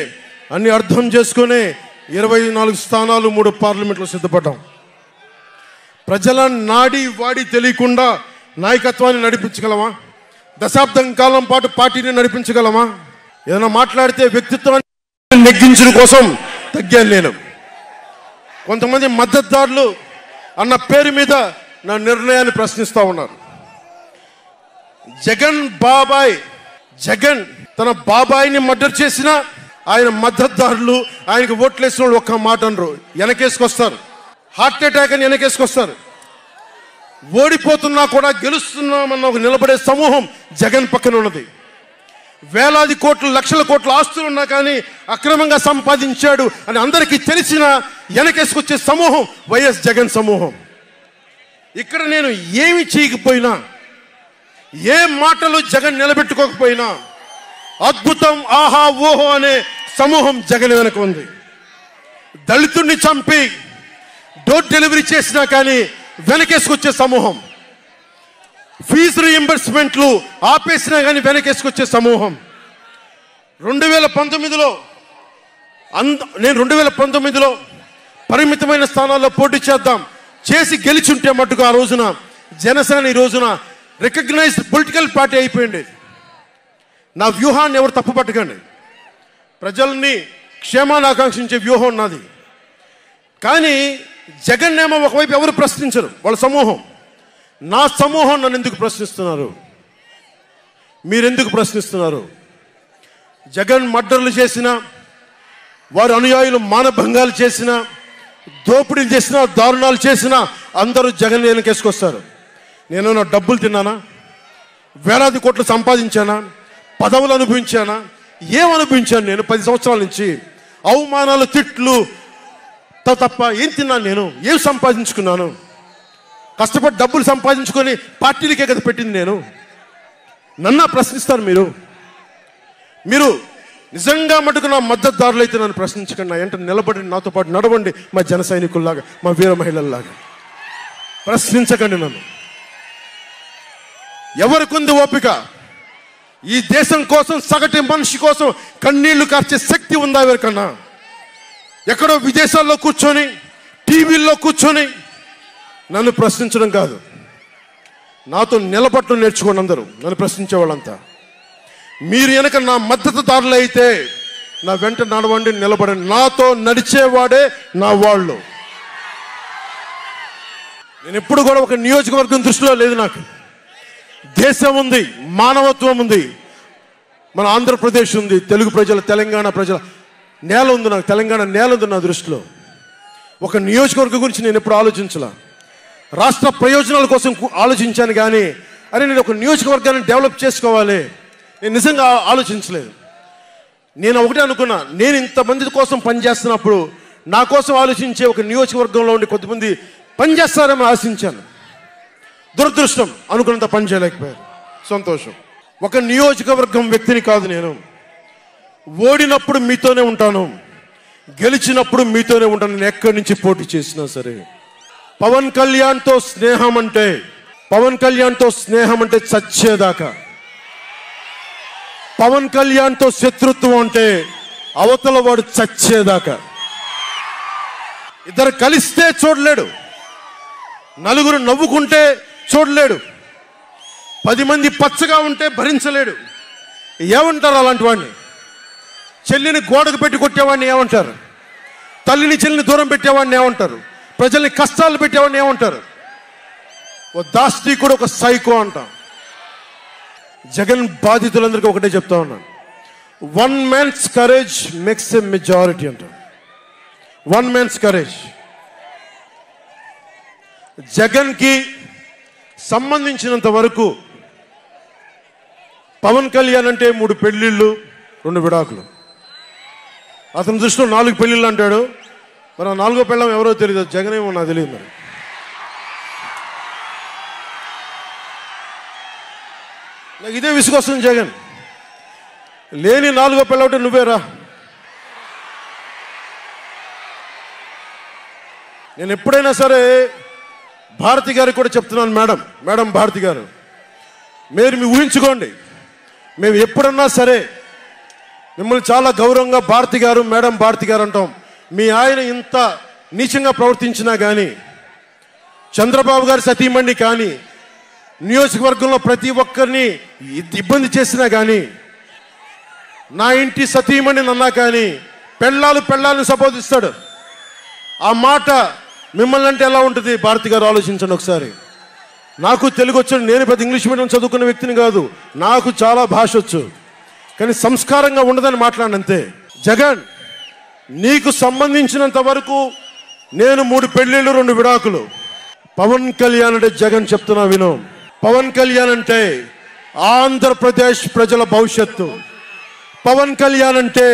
అన్ని అర్థం చేసుకునే 24 స్థానాలు 3 పార్లమెంట్లో సిద్ధపడ్డాం. ప్రజల నాడి వాడి తెలియకుండా నాయకత్వాన్ని నడిపించగలమా? దశాబ్దం కాలం పాటు పార్టీని నడిపించగలమా? ఏదైనా మాట్లాడితే వ్యక్తిత్వాన్ని నెగ్గించడం కోసం తగ్గాను నేను. కొంతమంది మద్దతుదారులు అన్న పేరు మీద నా నిర్ణయాన్ని ప్రశ్నిస్తూ ఉన్నారు. జగన్ తన బాబాయిని మర్డర్ చేసిన ఆయన మద్దతుదారులు, ఆయనకు ఓట్లేసిన వాళ్ళు ఒక్క మాట అనరు, వెనకేసుకొస్తారు. హార్ట్ అటాక్ అని వెనకేసుకొస్తారు. ఓడిపోతున్నా కూడా గెలుస్తున్నామన్న ఒక నిలబడే సమూహం జగన్ పక్కన ఉన్నది. వేలాది కోట్లు, లక్షల కోట్ల ఆస్తులు ఉన్నా కానీ అక్రమంగా సంపాదించాడు అని అందరికీ తెలిసిన వెనకేసుకొచ్చే సమూహం వైఎస్ జగన్ సమూహం. ఇక్కడ నేను ఏమి చేయకపోయినా, ఏ మాటలు జగన్ నిలబెట్టుకోకపోయినా అద్భుతం, ఆహా ఓహో అనే సమూహం జగన్ వెనక ఉంది. దళితుడిని చంపి డోర్ డెలివరీ చేసినా కానీ వెనకేసుకొచ్చే సమూహం, ఫీజు రీఎంబర్స్మెంట్లు ఆపేసినా కానీ వెనకేసుకొచ్చే సమూహం. 2019లో నేను 2019లో పరిమితమైన స్థానాల్లో పోటీ చేసి గెలిచుంటే మట్టుకు ఆ రోజున జనసేన ఈ రోజున రికగ్నైజ్డ్ పొలిటికల్ పార్టీ అయిపోయింది. నా వ్యూహాన్ని ఎవరు తప్పు పట్టకండి. ప్రజల్ని క్షేమాన్ని ఆకాంక్షించే వ్యూహం నాది. కానీ జగన్ ఏమో ఒకవైపు ఎవరు ప్రశ్నించరు, వాళ్ళ సమూహం. నా సమూహం నన్ను ఎందుకు ప్రశ్నిస్తున్నారు? మీరెందుకు ప్రశ్నిస్తున్నారు? జగన్ మర్డర్లు చేసిన, వారి అనుయాయులు మానభంగాలు చేసిన, దోపిడీలు చేసిన, దారుణాలు చేసిన అందరూ జగన్ వెనకేసుకొస్తారు. నేను నా డబ్బులు తిన్నానా? వేలాది కోట్లు సంపాదించానా? పదవులు అనుభవించానా? ఏం అనుభవించాను నేను 10 సంవత్సరాల నుంచి? అవమానాలు, తిట్లు, తప్ప ఏం తిన్నాను? నేను ఏం సంపాదించుకున్నాను? కష్టపడి డబ్బులు సంపాదించుకొని పార్టీలకే కదా పెట్టింది నేను. నన్ను ప్రశ్నిస్తారు మీరు నిజంగా మటుకు నా మద్దతుదారులు అయితే నన్ను ప్రశ్నించకండి. నా వెంట నిలబడి నాతో పాటు నడవండి, మా జన సైనికుల్లాగా, మా వీర మహిళల్లాగా. ప్రశ్నించకండి నన్ను. ఎవరికుంది ఓపిక? ఈ దేశం కోసం, సగటు మనిషి కోసం కన్నీళ్లు కార్చే శక్తి ఉందా ఎవరికన్నా? ఎక్కడో విదేశాల్లో కూర్చొని, టీవీల్లో కూర్చొని నన్ను ప్రశ్నించడం కాదు, నాతో నిలబడటం నేర్చుకోండి అందరూ, నన్ను ప్రశ్నించే వాళ్ళంతా. మీరు వెనక నా మద్దతుదారులు అయితే నా వెంట నడవండి, నిలబడండి. నాతో నడిచేవాడే నా వాళ్ళు. నేను ఎప్పుడు కూడా ఒక నియోజకవర్గం దృష్టిలో లేదు. నాకు దేశం ఉంది, మానవత్వం ఉంది, మన ఆంధ్రప్రదేశ్ ఉంది, తెలుగు ప్రజల, తెలంగాణ ప్రజల నేల ఉంది. నాకు తెలంగాణ నేల ఉంది నా దృష్టిలో. ఒక నియోజకవర్గం గురించి నేను ఎప్పుడు ఆలోచించలా. రాష్ట్ర ప్రయోజనాల కోసం ఆలోచించాను కానీ అరే నేను ఒక నియోజకవర్గాన్ని డెవలప్ చేసుకోవాలి నేను నిజంగా ఆలోచించలేదు. నేను ఒకటే అనుకున్నా, నేను ఇంతమంది కోసం పనిచేస్తున్నప్పుడు నా కోసం ఆలోచించే ఒక నియోజకవర్గంలో ఉండి కొద్దిమంది పనిచేస్తారని ఆశించాను. దురదృష్టం, అనుకున్నంత పని చేయలేకపోయారు. సంతోషం. ఒక నియోజకవర్గం వ్యక్తిని కాదు నేను. ఓడినప్పుడు మీతోనే ఉంటాను, గెలిచినప్పుడు మీతోనే ఉంటాను. నేను ఎక్కడి నుంచి పోటీ చేసినా సరే. పవన్ కళ్యాణ్తో స్నేహం అంటే చచ్చేదాకా. పవన్ కళ్యాణ్తో శత్రుత్వం అంటే అవతల వాడు చచ్చేదాకా. ఇద్దరు కలిస్తే చూడలేడు, నలుగురు నవ్వుకుంటే చూడలేడు, 10 మంది పచ్చగా ఉంటే భరించలేడు. ఏమంటారు అలాంటి వాడిని? చెల్లిని గోడకు పెట్టి కొట్టేవాడిని ఏమంటారు? తల్లిని చెల్లిని దూరం పెట్టేవాడిని ఏమంటారు? ప్రజల్ని కష్టాలు పెట్టేవాడిని ఏమంటారు? ఓ దాష్టీకుడు, ఒక సైకో అంటాం. జగన్ బాధితులందరికీ ఒకటే చెప్తా ఉన్నాను, 1 man's courage makes a majority అంటాం. 1 man's courage. జగన్కి సంబంధించినంత వరకు పవన్ కళ్యాణ్ అంటే 3 పెళ్లిళ్ళు 2 విడాకులు. అతని దృష్టిలో 4 పెళ్లిళ్ళు అంటాడు. మరి 4వ పెళ్ళం ఎవరో తెలియదు, జగన్ ఏమో నాకు తెలియదు. మరి నాకు ఇదే విసుగొస్తుంది. జగన్ లేని 4వ పెళ్ళవుటే నువ్వేరా. నేను ఎప్పుడైనా సరే భారతి గారికి కూడా చెప్తున్నాను, మేడం భారతి గారు, మీరు ఊహించుకోండి, మేము ఎప్పుడన్నా సరే మిమ్మల్ని చాలా గౌరవంగా భారతి గారు, మేడం భారతి గారు అంటాం. మీ ఆయన ఇంత నీచంగా ప్రవర్తించినా కానీ, చంద్రబాబు గారి సతీమణి కానీ, నియోజకవర్గంలో ప్రతి ఒక్కరిని ఇబ్బంది చేసినా కానీ, నా ఇంటి సతీమణి నన్నా కానీ పెళ్ళాలను సంబోధిస్తాడు. ఆ మాట మిమ్మల్ని అంటే ఎలా ఉంటుంది భారతి గారు? ఆలోచించండి ఒకసారి. నాకు తెలుగు వచ్చు, నేను పెద్ద ఇంగ్లీష్ మీడియం చదువుకున్న వ్యక్తిని కాదు, నాకు చాలా భాష వచ్చు, కానీ సంస్కారంగా ఉండదని మాట్లాడినంతే. జగన్, నీకు సంబంధించినంత వరకు నేను 3 పెళ్లిళ్ళు 2 విడాకులు. పవన్ కళ్యాణ్ అంటే జగన్ చెప్తున్నా విను, పవన్ కళ్యాణ్ అంటే ఆంధ్రప్రదేశ్ ప్రజల భవిష్యత్తు. పవన్ కళ్యాణ్ అంటే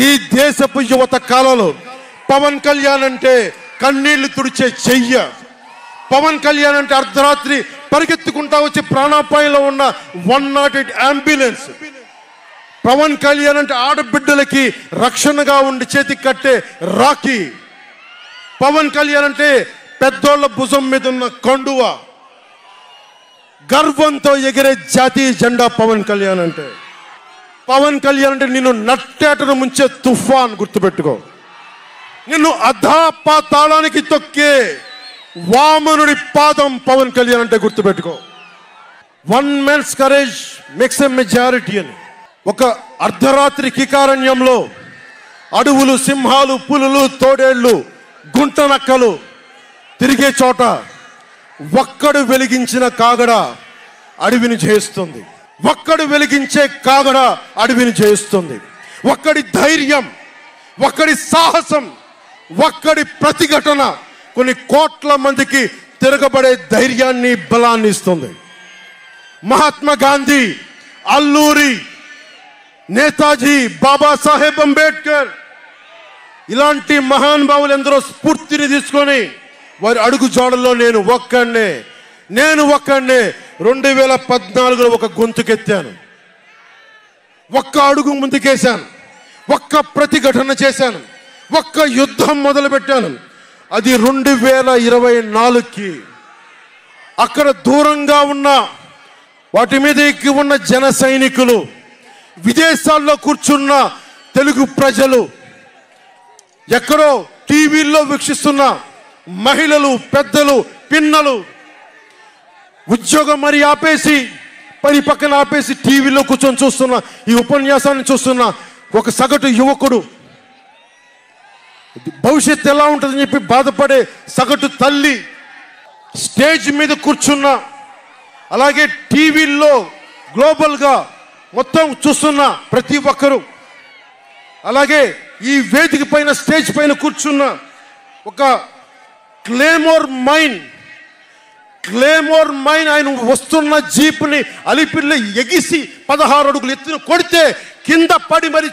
ఈ దేశపు యువత కాలంలో, పవన్ కళ్యాణ్ అంటే కన్నీళ్లు తుడిచే చెయ్య, పవన్ కళ్యాణ్ అంటే అర్ధరాత్రి పరిగెత్తుకుంటా వచ్చి ప్రాణాపాయంలో ఉన్న 108 అంబులెన్స్, పవన్ కళ్యాణ్ అంటే ఆడబిడ్డలకి రక్షణగా ఉండి చేతికి కట్టే రాఖీ, పవన్ కళ్యాణ్ అంటే పెద్దోళ్ల భుజం మీద ఉన్న కండువ, గర్వంతో ఎగిరే జాతీయ జెండా పవన్ కళ్యాణ్ అంటే. పవన్ కళ్యాణ్ అంటే నిన్ను నట్టేటను ముంచే తుఫాన్, గుర్తుపెట్టుకో. నిన్ను అధాపాతాళానికి తొక్కే వామనుడి పాదం పవన్ కళ్యాణ్ అంటే గుర్తుపెట్టుకో. 1 man's courage makes a majority అని. ఒక అర్ధరాత్రి కికారణ్యంలో అడవులు, సింహాలు, పులులు, తోడేళ్లు, గుంట నక్కలు తిరిగే చోట ఒక్కడు వెలిగించిన కాగడ అడవిని జయిస్తుంది. ఒక్కడు వెలిగించే కాగడ అడవిని జయిస్తుంది. ఒక్కడి ధైర్యం, ఒక్కడి సాహసం, ఒక్కడి ప్రతిఘటన కొన్ని కోట్ల మందికి తిరగబడే ధైర్యాన్ని, బలాన్ని ఇస్తుంది. మహాత్మా గాంధీ, అల్లూరి, నేతాజీ, బాబాసాహెబ్ అంబేద్కర్, ఇలాంటి మహానుభావులు ఎందరో స్ఫూర్తిని తీసుకొని వారి అడుగు జాడల్లో నేను ఒక్కడినే 2014లో ఒక గొంతుకెత్తాను, ఒక్క అడుగు ముందుకేశాను, ఒక్క ప్రతిఘటన చేశాను, ఒక్క యుద్ధం మొదలుపెట్టాను. అది 2024కి. అక్కడ దూరంగా ఉన్న వాటి మీద ఎక్కి ఉన్న జన సైనికులు, విదేశాల్లో కూర్చున్న తెలుగు ప్రజలు, ఎక్కడో టీవీల్లో వీక్షిస్తున్న మహిళలు, పెద్దలు, పిన్నలు ఉద్యోగం మరి ఆపేసి పని పక్కన ఆపేసి టీవీలో కూర్చొని చూస్తున్న ఈ ఉపన్యాసాన్ని చూస్తున్న ఒక సగటు యువకుడు, భవిష్యత్తు ఎలా ఉంటుందని చెప్పి బాధపడే సగటు తల్లి, స్టేజ్ మీద కూర్చున్న, అలాగే టీవీల్లో గ్లోబల్గా మొత్తం చూస్తున్న ప్రతి ఒక్కరు, అలాగే ఈ వేదిక పైన స్టేజ్ పైన కూర్చున్న ఒక క్లేమోర్ మైన్ ఆయన వస్తున్న జీప్ని అలిపిల్లి ఎగిసి 16 అడుగులు ఎత్తున కొడితే కింద పడి మరి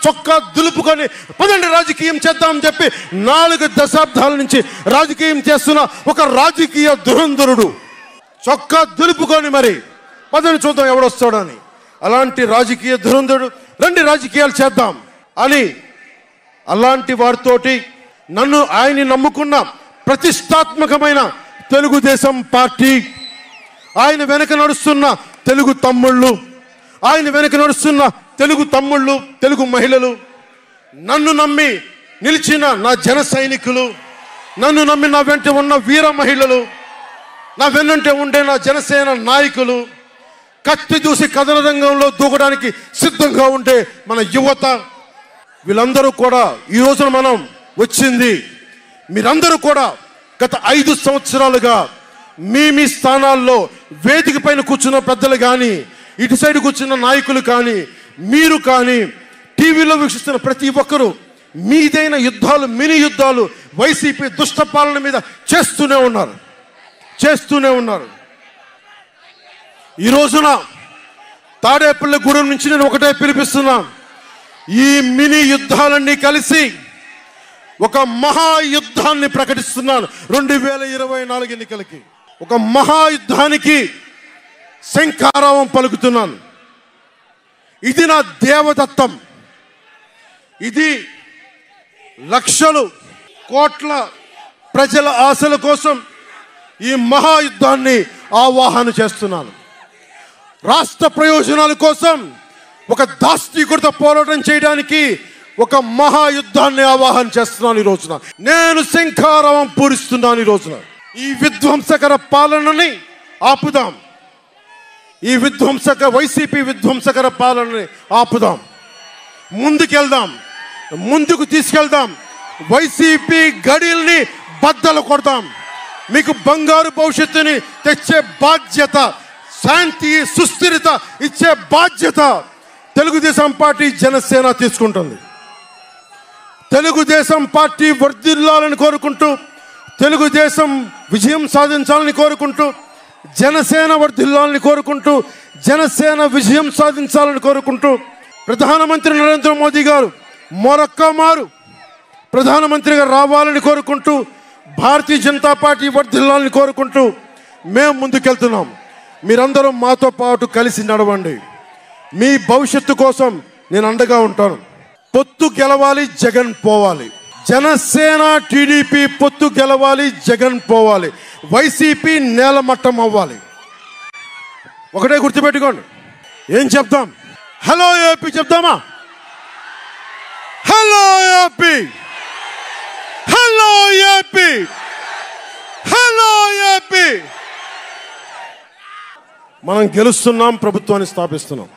చొక్కా దులుపుకొని పదండి రాజకీయం చేద్దామని చెప్పి 4 దశాబ్దాల నుంచి రాజకీయం చేస్తున్న ఒక రాజకీయ దురంధరుడు చొక్కా దులుపుకొని మరి పదని చూద్దాం ఎవడొస్తాడని. అలాంటి రాజకీయ దురంధరుడు రండి రాజకీయాలు చేద్దాం అని అలాంటి వారితోటి నన్ను ఆయన్ని నమ్ముకున్న ప్రతిష్టాత్మకమైన తెలుగుదేశం పార్టీ, ఆయన వెనక నడుస్తున్న తెలుగు తమ్ముళ్ళు, ఆయన వెనక నడుస్తున్న తెలుగు మహిళలు, నన్ను నమ్మి నిలిచిన నా జన సైనికులు, నన్ను నమ్మి నా వెంట ఉన్న వీర మహిళలు, నా వెన్నంటే ఉండే నా జనసేన నాయకులు, కత్తి దూసి కథన రంగంలో దూకడానికి సిద్ధంగా ఉండే మన యువత, వీళ్ళందరూ కూడా ఈ రోజున మనం వచ్చింది మీరందరూ కూడా గత 5 సంవత్సరాలుగా మీ స్థానాల్లో వేదిక పైన కూర్చున్న పెద్దలు కానీ, ఇటు సైడ్ కూర్చున్న నాయకులు కానీ, మీరు కానీ, టీవీలో వీక్షిస్తున్న ప్రతి ఒక్కరూ మీదైన యుద్ధాలు, మినీ యుద్ధాలు వైసీపీ దుష్ట పాలన మీద చేస్తూనే ఉన్నారు. ఈ రోజున తాడేపల్లిగూడెం నుంచి నేను ఒకటే పిలిపిస్తున్నా, ఈ మినీ యుద్ధాలన్నీ కలిసి ఒక మహాయుద్ధాన్ని ప్రకటిస్తున్నాను. 2024 ఎన్నికలకి ఒక మహాయుద్ధానికి శంఖారావం పలుకుతున్నాను. ఇది నా దేవదత్తం. ఇది లక్షలు కోట్ల ప్రజల ఆశల కోసం ఈ మహాయుద్ధాన్ని ఆవాహన చేస్తున్నాను. రాష్ట్ర ప్రయోజనాల కోసం ఒక దాష్టీకుడితో పోరాటం చేయడానికి ఒక మహాయుద్ధాన్ని ఆవాహన చేస్తున్నాను. ఈ రోజున నేను శంఖారావం పూరిస్తున్నాను. ఈ రోజున ఈ విధ్వంసకర పాలనని ఆపుదాం. ఈ వైసీపీ విధ్వంసకర పాలనని ఆపుదాం. ముందుకు తీసుకెళ్దాం. వైసీపీ గడిల్ని బద్దలు కొడదాం. మీకు బంగారు భవిష్యత్తుని తెచ్చే బాధ్యత, శాంతి సుస్థిరత ఇచ్చే బాధ్యత తెలుగుదేశం పార్టీ, జనసేన తీసుకుంటుంది. తెలుగుదేశం పార్టీ వర్ధిల్లాలని కోరుకుంటూ, తెలుగుదేశం విజయం సాధించాలని కోరుకుంటూ, జనసేన వర్ధిల్లాలని కోరుకుంటూ, జనసేన విజయం సాధించాలని కోరుకుంటూ, ప్రధానమంత్రి నరేంద్ర మోదీ గారు మరొక్క మారు ప్రధానమంత్రిగా రావాలని కోరుకుంటూ, భారతీయ జనతా పార్టీ వర్ధిల్లాలని కోరుకుంటూ మేము ముందుకెళ్తున్నాం. మీరందరూ మాతో పాటు కలిసి నడవండి. మీ భవిష్యత్తు కోసం నేను అండగా ఉంటాను. పొత్తు గెలవాలి, జగన్ పోవాలి. జనసేన టీడీపీ పొత్తు గెలవాలి, జగన్ పోవాలి. వైసీపీ నేలమట్టం అవ్వాలి. ఒకటే గుర్తుపెట్టుకోండి. ఏం చెప్తాం? హలో ఏపీ చెప్తామా? Hello AP, hello AP, hello AP. మనం గెలుస్తున్నాం, ప్రభుత్వాన్ని స్థాపిస్తున్నాం.